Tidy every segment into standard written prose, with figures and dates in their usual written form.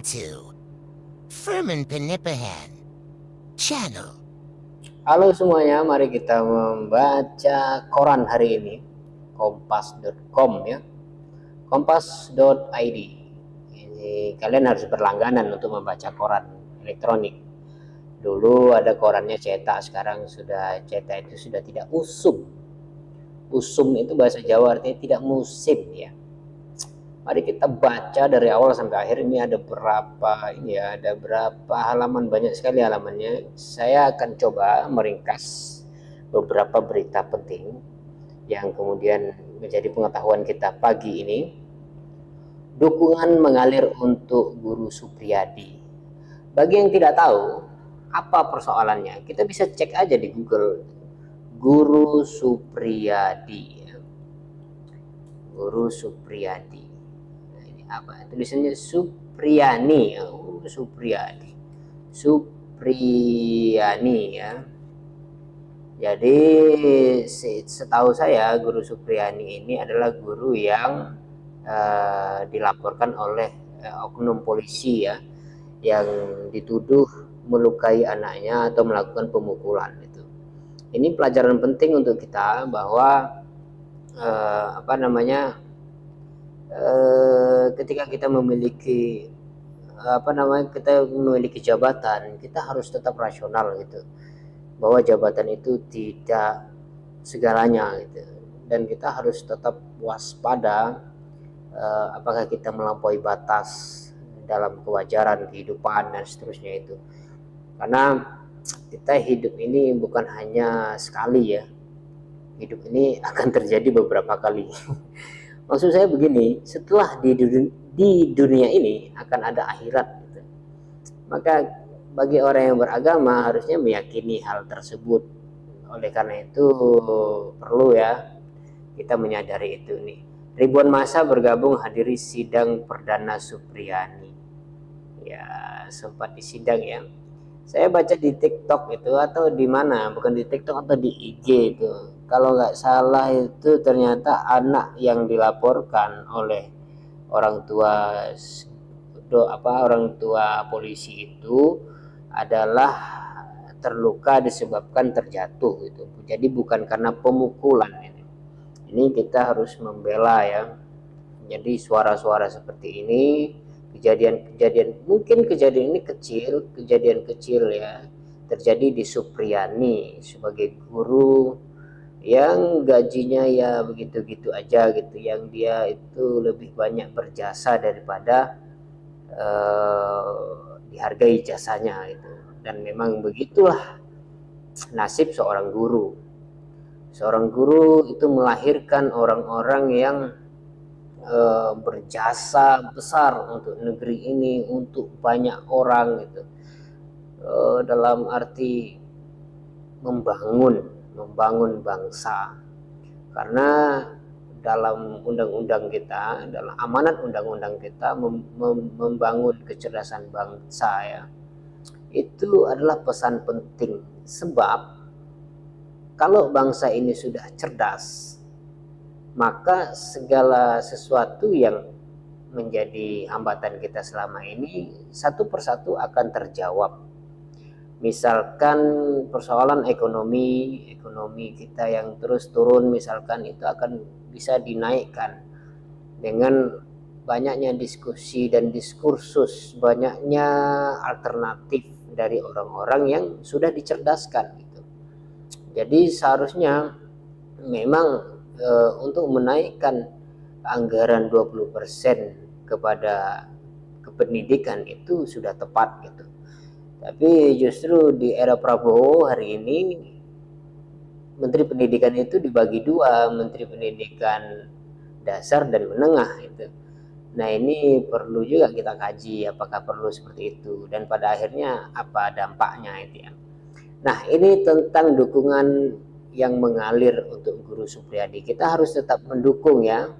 to Furman Penipahan channel. Halo semuanya, mari kita membaca koran hari ini, kompas.com ya, kompas.id. Ini kalian harus berlangganan untuk membaca koran elektronik. Dulu ada korannya cetak, sekarang sudah cetak itu sudah tidak usum. Usum itu bahasa Jawa artinya tidak musim ya. Mari kita baca dari awal sampai akhir. Ini ada berapa halaman, banyak sekali halamannya. Saya akan coba meringkas beberapa berita penting yang kemudian menjadi pengetahuan kita pagi ini. Dukungan mengalir untuk Guru Supriyadi. Bagi yang tidak tahu apa persoalannya, kita bisa cek aja di Google Guru Supriyadi. Guru Supriyadi. Apa tulisannya? Supriyani. Supriyani ya. Jadi setahu saya Guru Supriyani ini adalah guru yang dilaporkan oleh oknum polisi ya, yang dituduh melukai anaknya atau melakukan pemukulan itu. Ini pelajaran penting untuk kita bahwa ketika kita memiliki jabatan, kita harus tetap rasional gitu, bahwa jabatan itu tidak segalanya gitu, dan kita harus tetap waspada apakah kita melampaui batas dalam kewajaran kehidupan dan seterusnya itu, karena kita hidup ini bukan hanya sekali ya, hidup ini akan terjadi beberapa kali. Maksud saya begini, setelah di dunia ini akan ada akhirat gitu. Maka bagi orang yang beragama harusnya meyakini hal tersebut. Oleh karena itu perlu ya kita menyadari itu nih. Ribuan massa bergabung hadiri sidang perdana Supriyani. Ya, sempat di sidang ya. Saya baca di TikTok itu atau di mana, bukan di TikTok atau di IG itu. Kalau nggak salah itu ternyata anak yang dilaporkan oleh orang tua polisi itu adalah terluka disebabkan terjatuh itu. Jadi bukan karena pemukulan ini. Ini kita harus membela ya. Jadi suara-suara seperti ini, kejadian ini kejadian kecil ya, terjadi di Supriyani sebagai guru yang gajinya ya begitu-gitu aja gitu, yang dia itu lebih banyak berjasa daripada dihargai jasanya itu. Dan memang begitulah nasib seorang guru. Seorang guru itu melahirkan orang-orang yang berjasa besar untuk negeri ini, untuk banyak orang gitu, dalam arti membangun bangsa. Karena dalam undang-undang kita, dalam amanat undang-undang kita, membangun kecerdasan bangsa ya, itu adalah pesan penting. Sebab kalau bangsa ini sudah cerdas, maka segala sesuatu yang menjadi hambatan kita selama ini satu persatu akan terjawab. Misalkan persoalan ekonomi kita yang terus turun, misalkan itu akan bisa dinaikkan dengan banyaknya diskusi dan diskursus, banyaknya alternatif dari orang-orang yang sudah dicerdaskan gitu. Jadi seharusnya memang untuk menaikkan anggaran 20% kepada kependidikan itu sudah tepat gitu. Tapi justru di era Prabowo hari ini Menteri Pendidikan itu dibagi dua, Menteri Pendidikan dasar dan menengah itu. Nah ini perlu juga kita kaji apakah perlu seperti itu, dan pada akhirnya apa dampaknya itu ya. Nah ini tentang dukungan yang mengalir untuk Guru Supriyadi. Kita harus tetap mendukung ya,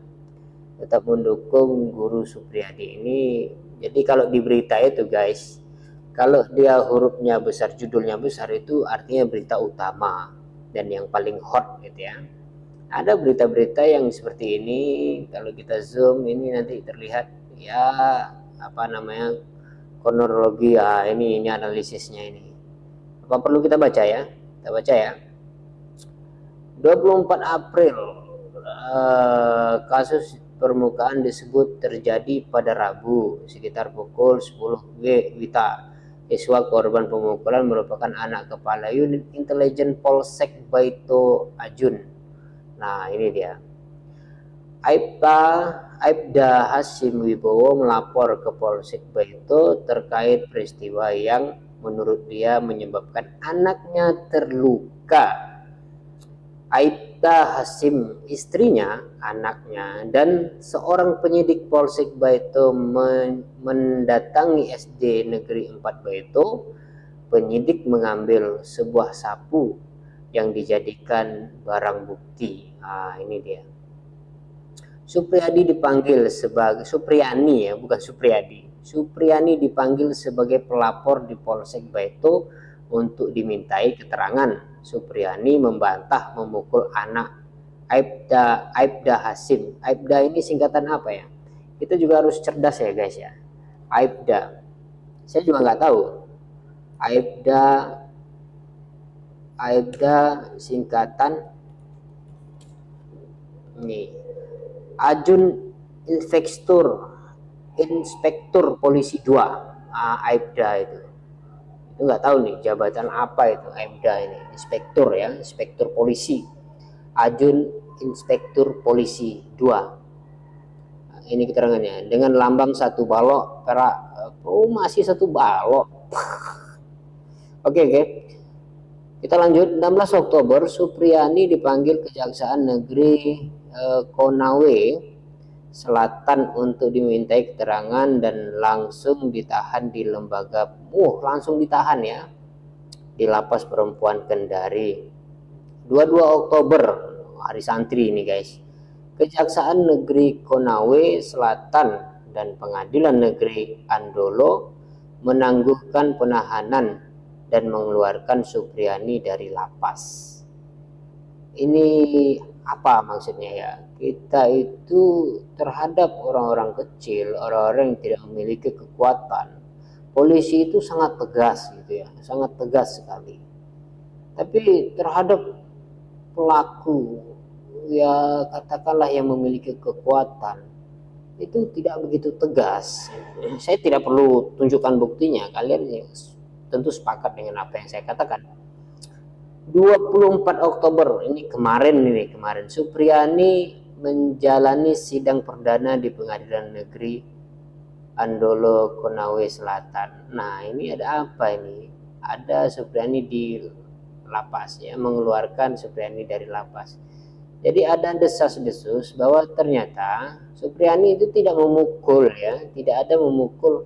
tetap mendukung Guru Supriyadi ini. Jadi kalau di berita itu guys, kalau dia hurufnya besar, judulnya besar, itu artinya berita utama dan yang paling hot gitu ya. Ada berita-berita yang seperti ini, kalau kita zoom ini nanti terlihat ya kronologi ya, ini analisisnya ini. Apa perlu kita baca ya? Kita baca ya. 24 April kasus permukaan disebut terjadi pada Rabu sekitar pukul 10 WITA. Siswa korban pemukulan merupakan anak kepala unit intelijen Polsek Baito Ajun. Nah, ini dia. Aibda Hasim Wibowo melapor ke Polsek Baito terkait peristiwa yang menurut dia menyebabkan anaknya terluka. Aibda Hasim, istrinya, anaknya, dan seorang penyidik Polsek Baito mendatangi SD Negeri 4 Baito. Penyidik mengambil sebuah sapu yang dijadikan barang bukti. Nah, ini dia. Supriyadi dipanggil sebagai Supriyani ya, bukan Supriyadi. Supriyani dipanggil sebagai pelapor di Polsek Baito untuk dimintai keterangan. Supriyani membantah memukul anak Aibda Hasim. Aibda ini singkatan apa ya? Kita juga harus cerdas ya guys ya. Aibda, saya juga nggak tahu. Aibda singkatan ini Ajun Inspektur Polisi 2. Aibda itu nggak tahu nih jabatan apa itu Aibda ini. Inspektur ya, inspektur polisi. Ajun Inspektur Polisi 2. Ini keterangannya, dengan lambang 1 balok perak. Oh, masih 1 balok. Oke. Kita lanjut. 16 Oktober Supriyani dipanggil Kejaksaan Negeri Konawe Selatan untuk dimintai keterangan dan langsung ditahan di lembaga langsung ditahan ya di Lapas Perempuan Kendari. 22 Oktober hari santri ini guys. Kejaksaan Negeri Konawe Selatan dan Pengadilan Negeri Andolo menangguhkan penahanan dan mengeluarkan Supriyani dari lapas. Ini apa maksudnya ya? Kita itu terhadap orang-orang kecil, orang-orang yang tidak memiliki kekuatan, polisi itu sangat tegas gitu ya, sangat tegas sekali. Tapi terhadap pelaku ya katakanlah yang memiliki kekuatan itu tidak begitu tegas. Saya tidak perlu tunjukkan buktinya, kalian ya tentu sepakat dengan apa yang saya katakan. 24 Oktober ini kemarin Supriyani menjalani sidang perdana di Pengadilan Negeri Andolo Konawe Selatan. Nah, ini ada apa ini? Ada Supriyani di lapas ya, mengeluarkan Supriyani dari lapas. Jadi ada desas-desus bahwa ternyata Supriyani itu tidak memukul ya, tidak ada memukul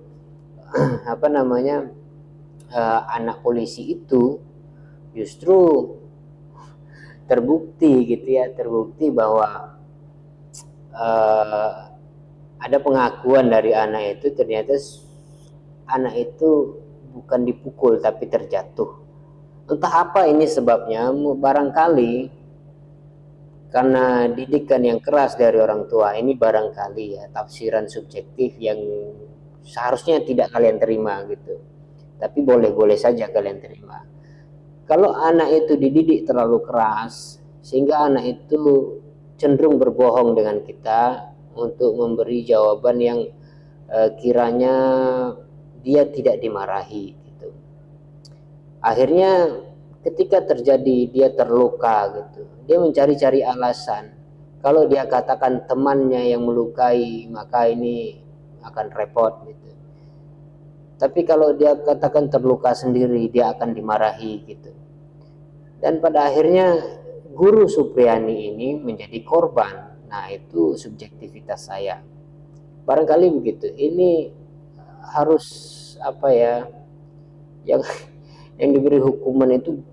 anak polisi itu. Justru terbukti gitu ya, terbukti bahwa ada pengakuan dari anak itu, ternyata anak itu bukan dipukul tapi terjatuh. Entah apa ini sebabnya, barangkali karena didikan yang keras dari orang tua. Ini barangkali ya tafsiran subjektif yang seharusnya tidak kalian terima gitu, tapi boleh-boleh saja kalian terima. Kalau anak itu dididik terlalu keras sehingga anak itu cenderung berbohong dengan kita untuk memberi jawaban yang kiranya dia tidak dimarahi gitu. Akhirnya ketika terjadi dia terluka gitu, dia mencari-cari alasan. Kalau dia katakan temannya yang melukai, maka ini akan repot gitu. Tapi kalau dia katakan terluka sendiri, dia akan dimarahi gitu. Dan pada akhirnya guru Supriyani ini menjadi korban. Nah, itu subjektivitas saya. Barangkali begitu. Ini harus apa ya? Yang diberi hukuman itu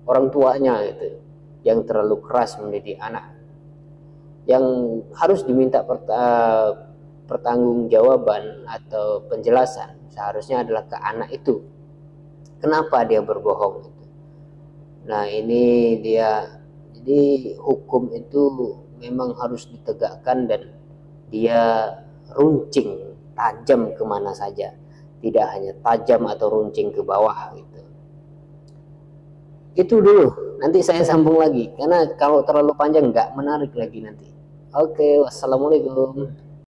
orang tuanya gitu, yang terlalu keras mendidik anak. Yang harus diminta pertanggungjawaban atau penjelasan seharusnya adalah ke anak itu. Kenapa dia berbohong itu? Nah, ini dia. Jadi hukum itu memang harus ditegakkan dan dia runcing, tajam kemana saja. tidak hanya tajam atau runcing ke bawah gitu. Itu dulu, nanti saya sambung lagi karena kalau terlalu panjang nggak menarik lagi nanti. Oke, wassalamualaikum.